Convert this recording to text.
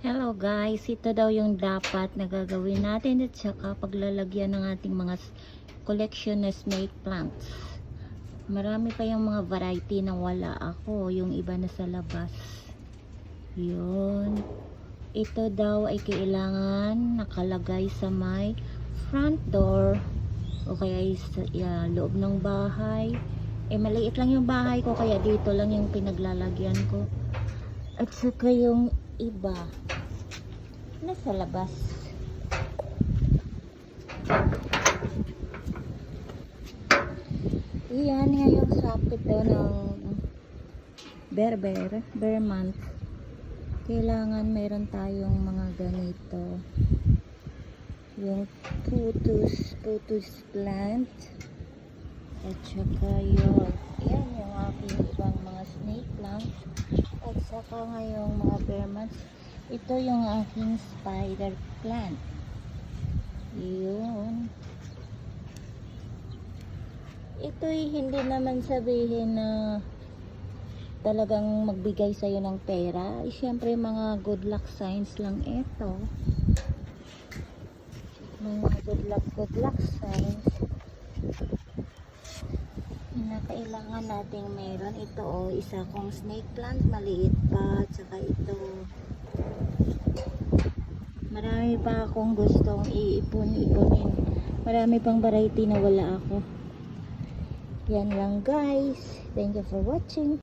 Hello guys, ito daw yung dapat na gagawin natin at saka paglalagyan ng ating mga collection na snake plants. Marami pa yung mga variety na wala ako, yung iba na sa labas. Yun. Ito daw ay kailangan nakalagay sa may front door o kaya sa loob ng bahay. Maliit lang yung bahay ko kaya dito lang yung pinaglalagyan ko. At saka yung iba nasa labas. Iyan nga yung sapit daw ng bear month. Kailangan mayroon tayong mga ganito, yung pothos plant at saka yun. Yan yung aking ibang mga snake plant at saka ngayong mga bear months. Ito yung aking spider plant. Yun. Ito'y hindi naman sabihin na talagang magbigay sa'yo ng pera. Siyempre mga good luck signs lang ito. Mga good luck signs na kailangan nating meron. Ito isa kong snake plant, maliit pa, at saka ito. Marami pa akong gustong iipon-iponin. Marami pang variety na wala ako. Yan lang guys. Thank you for watching.